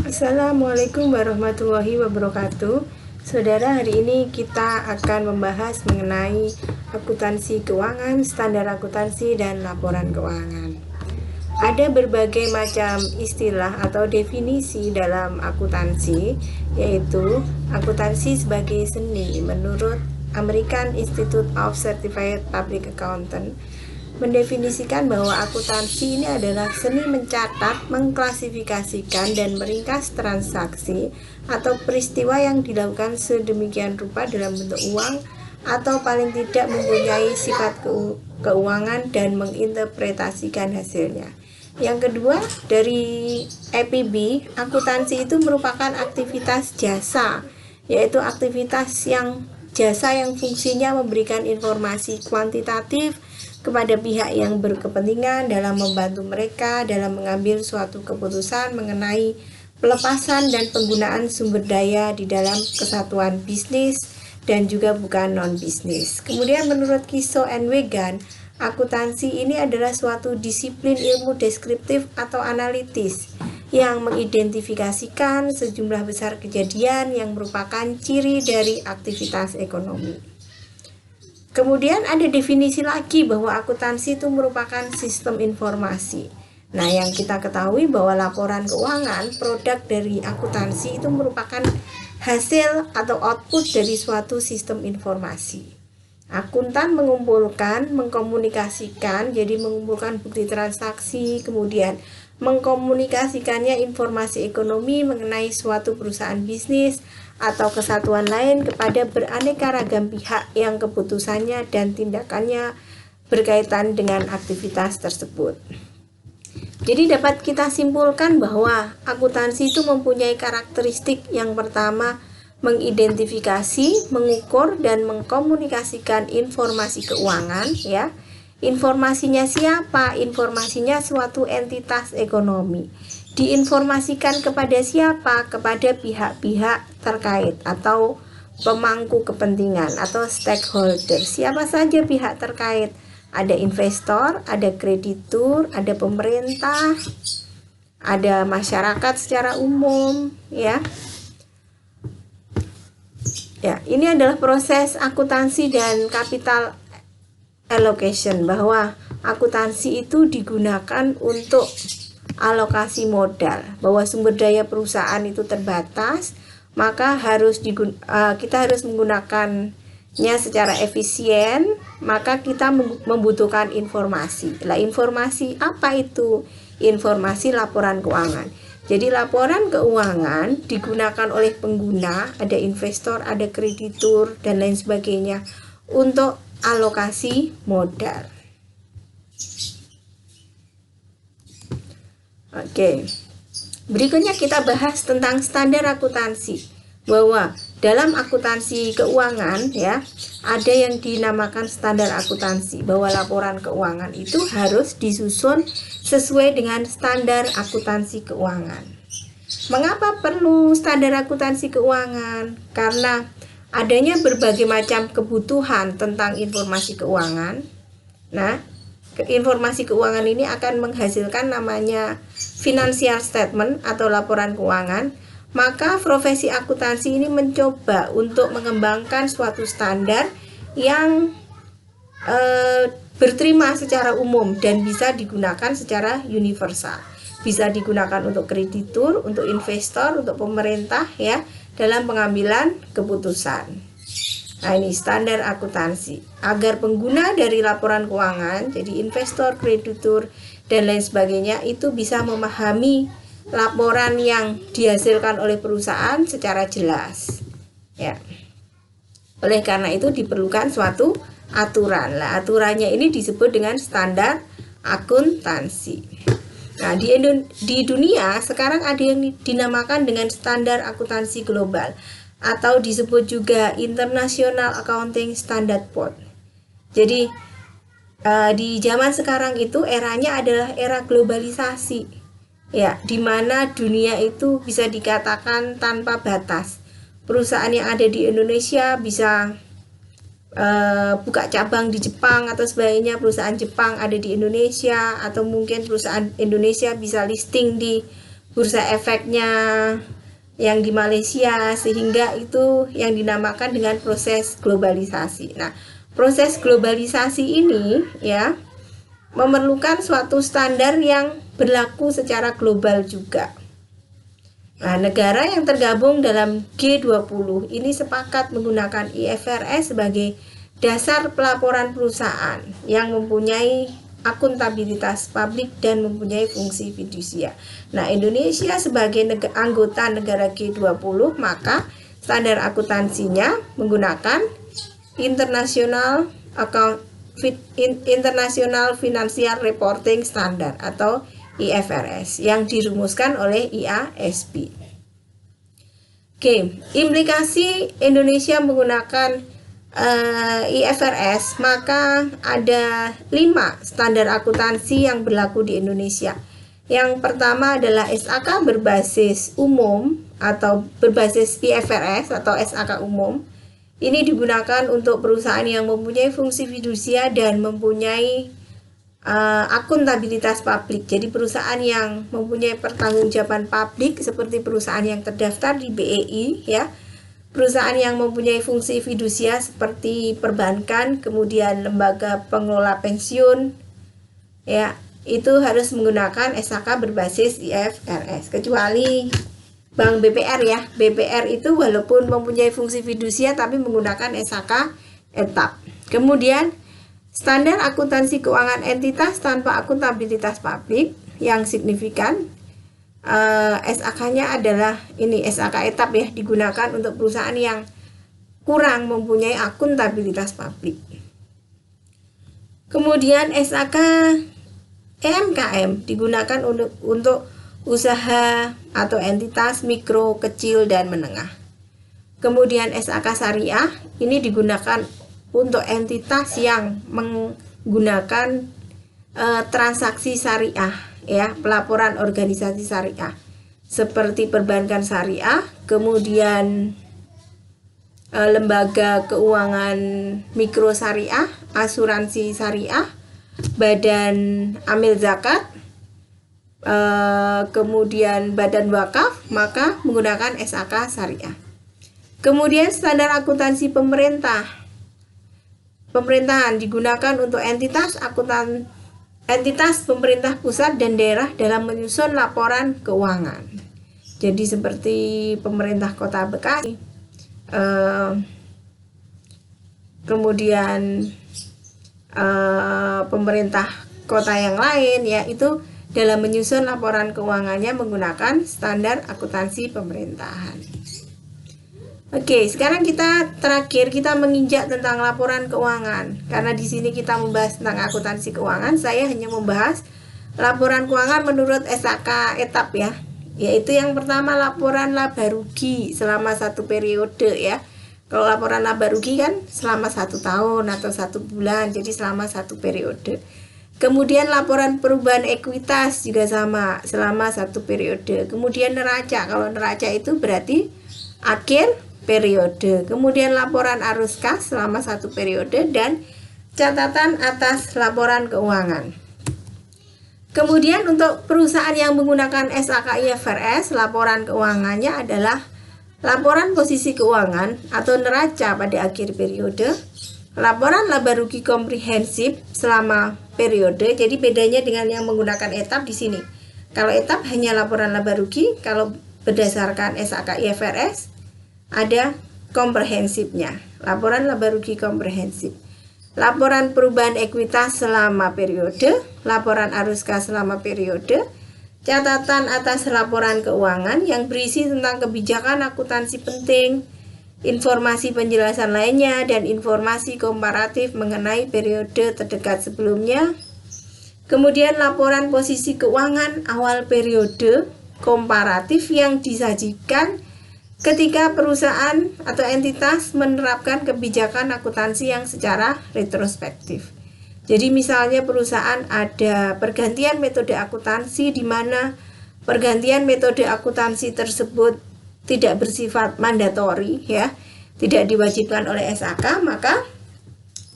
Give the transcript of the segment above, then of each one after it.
Assalamualaikum warahmatullahi wabarakatuh. Saudara, hari ini kita akan membahas mengenai akuntansi keuangan, standar akuntansi, dan laporan keuangan. Ada berbagai macam istilah atau definisi dalam akuntansi, yaitu akuntansi sebagai seni menurut American Institute of Certified Public Accountant mendefinisikan bahwa akuntansi ini adalah seni mencatat, mengklasifikasikan, dan meringkas transaksi atau peristiwa yang dilakukan sedemikian rupa dalam bentuk uang atau paling tidak mempunyai sifat keuangan dan menginterpretasikan hasilnya. Yang kedua, dari EPB, akuntansi itu merupakan aktivitas jasa, yaitu aktivitas jasa yang fungsinya memberikan informasi kuantitatif kepada pihak yang berkepentingan dalam membantu mereka dalam mengambil suatu keputusan mengenai pelepasan dan penggunaan sumber daya di dalam kesatuan bisnis dan juga bukan non-bisnis. Kemudian menurut Kiso and Wegan, akuntansi ini adalah suatu disiplin ilmu deskriptif atau analitis yang mengidentifikasikan sejumlah besar kejadian yang merupakan ciri dari aktivitas ekonomi. Kemudian ada definisi lagi bahwa akuntansi itu merupakan sistem informasi. Nah, yang kita ketahui bahwa laporan keuangan, produk dari akuntansi itu merupakan hasil atau output dari suatu sistem informasi. Akuntan mengumpulkan, mengkomunikasikan, jadi mengumpulkan bukti transaksi, kemudian mengkomunikasikannya informasi ekonomi mengenai suatu perusahaan bisnis atau kesatuan lain kepada beraneka ragam pihak yang keputusannya dan tindakannya berkaitan dengan aktivitas tersebut. Jadi dapat kita simpulkan bahwa akuntansi itu mempunyai karakteristik yang pertama, mengidentifikasi, mengukur, dan mengkomunikasikan informasi keuangan, ya. Informasinya siapa? Informasinya suatu entitas ekonomi. Diinformasikan kepada siapa? Kepada pihak-pihak terkait atau pemangku kepentingan atau stakeholder. Siapa saja pihak terkait? Ada investor, ada kreditur, ada pemerintah, ada masyarakat secara umum, ya. Ya, ini adalah proses akuntansi dan capital allocation, bahwa akuntansi itu digunakan untuk alokasi modal, bahwa sumber daya perusahaan itu terbatas, maka kita harus menggunakannya secara efisien, maka kita membutuhkan informasi. Lah, informasi apa itu? Informasi laporan keuangan. Jadi laporan keuangan digunakan oleh pengguna, ada investor, ada kreditur, dan lain sebagainya, untuk alokasi modal. Oke. Berikutnya kita bahas tentang standar akuntansi. Bahwa dalam akuntansi keuangan, ya, ada yang dinamakan standar akuntansi, bahwa laporan keuangan itu harus disusun sesuai dengan standar akuntansi keuangan. Mengapa perlu standar akuntansi keuangan? Karena adanya berbagai macam kebutuhan tentang informasi keuangan. Nah, informasi keuangan ini akan menghasilkan namanya financial statement atau laporan keuangan. Maka profesi akuntansi ini mencoba untuk mengembangkan suatu standar yang berterima secara umum dan bisa digunakan secara universal. Bisa digunakan untuk kreditur, untuk investor, untuk pemerintah, ya, dalam pengambilan keputusan. Nah, ini standar akuntansi. Agar pengguna dari laporan keuangan, jadi investor, kreditur, dan lain sebagainya, itu bisa memahami laporan yang dihasilkan oleh perusahaan secara jelas. Ya. Oleh karena itu diperlukan suatu aturan. Nah, aturannya ini disebut dengan standar akuntansi. Nah, di dunia sekarang ada yang dinamakan dengan standar akuntansi global atau disebut juga International Accounting Standard Board. Jadi di zaman sekarang itu eranya adalah era globalisasi, ya, di mana dunia itu bisa dikatakan tanpa batas. Perusahaan yang ada di Indonesia bisa buka cabang di Jepang atau sebagainya, perusahaan Jepang ada di Indonesia, atau mungkin perusahaan Indonesia bisa listing di bursa efeknya yang di Malaysia, sehingga itu yang dinamakan dengan proses globalisasi. Nah, proses globalisasi ini ya memerlukan suatu standar yang berlaku secara global juga. Nah, negara yang tergabung dalam G20 ini sepakat menggunakan IFRS sebagai dasar pelaporan perusahaan yang mempunyai akuntabilitas publik dan mempunyai fungsi fidusia. Nah, Indonesia sebagai anggota negara G20, maka standar akuntansinya menggunakan International Financial Reporting Standard atau IFRS yang dirumuskan oleh IASB. Oke, implikasi Indonesia menggunakan IFRS, maka ada 5 standar akuntansi yang berlaku di Indonesia. Yang pertama adalah SAK berbasis umum atau berbasis IFRS atau SAK umum. Ini digunakan untuk perusahaan yang mempunyai fungsi fidusia dan mempunyai akuntabilitas publik. Jadi perusahaan yang mempunyai pertanggungjawaban publik seperti perusahaan yang terdaftar di BEI ya. Perusahaan yang mempunyai fungsi fidusia seperti perbankan, kemudian lembaga pengelola pensiun, ya itu harus menggunakan SAK berbasis IFRS. Kecuali Bank BPR ya, BPR itu walaupun mempunyai fungsi fidusia tapi menggunakan SAK etap. Kemudian standar akuntansi keuangan entitas tanpa akuntabilitas publik yang signifikan. SAK-nya adalah ini SAK etap ya, digunakan untuk perusahaan yang kurang mempunyai akuntabilitas publik. Kemudian SAK EMKM digunakan untuk usaha atau entitas mikro, kecil, dan menengah. Kemudian SAK Syariah ini digunakan untuk entitas yang menggunakan transaksi syariah ya, pelaporan organisasi syariah seperti perbankan syariah, kemudian lembaga keuangan mikro syariah, asuransi syariah, badan amil zakat, kemudian badan wakaf, maka menggunakan SAK syariah. Kemudian standar akuntansi pemerintahan digunakan untuk entitas pemerintah pusat dan daerah dalam menyusun laporan keuangan. Jadi seperti pemerintah Kota Bekasi, kemudian pemerintah kota yang lain ya, itu dalam menyusun laporan keuangannya menggunakan standar akuntansi pemerintahan. Oke, sekarang terakhir kita menginjak tentang laporan keuangan. Karena di sini kita membahas tentang akuntansi keuangan, saya hanya membahas laporan keuangan menurut SAK etap ya. Yaitu yang pertama laporan laba rugi selama 1 periode ya. Kalau laporan laba rugi kan selama 1 tahun atau 1 bulan, jadi selama 1 periode. Kemudian laporan perubahan ekuitas juga sama selama 1 periode. Kemudian neraca, kalau neraca itu berarti akhir periode. Kemudian laporan arus kas selama 1 periode dan catatan atas laporan keuangan. Kemudian untuk perusahaan yang menggunakan SAK IFRS, laporan keuangannya adalah laporan posisi keuangan atau neraca pada akhir periode, laporan laba rugi komprehensif selama periode. Jadi bedanya dengan yang menggunakan etap di sini. Kalau etap hanya laporan laba rugi, kalau berdasarkan SAK IFRS ada komprehensifnya, laporan laba rugi komprehensif. Laporan perubahan ekuitas selama periode, laporan arus kas selama periode, catatan atas laporan keuangan yang berisi tentang kebijakan akuntansi penting, informasi penjelasan lainnya, dan informasi komparatif mengenai periode terdekat sebelumnya. Kemudian laporan posisi keuangan awal periode komparatif yang disajikan ketika perusahaan atau entitas menerapkan kebijakan akuntansi yang secara retrospektif. Jadi misalnya perusahaan ada pergantian metode akuntansi di mana pergantian metode akuntansi tersebut tidak bersifat mandatori ya, tidak diwajibkan oleh SAK, maka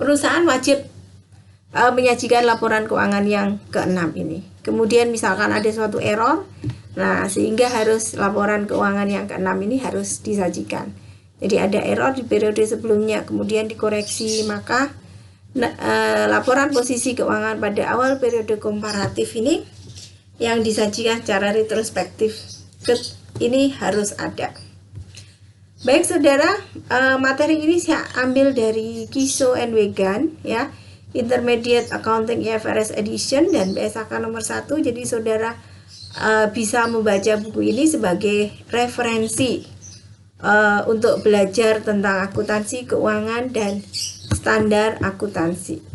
perusahaan wajib menyajikan laporan keuangan yang ke-6 ini. Kemudian misalkan ada suatu error Nah, sehingga harus laporan keuangan yang ke-6 ini harus disajikan. Jadi ada error di periode sebelumnya, kemudian dikoreksi, maka laporan posisi keuangan pada awal periode komparatif ini yang disajikan secara retrospektif ini harus ada. Baik saudara, materi ini saya ambil dari Kiso and Wegan ya, Intermediate Accounting IFRS Edition dan BSAK nomor 1. Jadi saudara bisa membaca buku ini sebagai referensi untuk belajar tentang akuntansi keuangan dan standar akuntansi.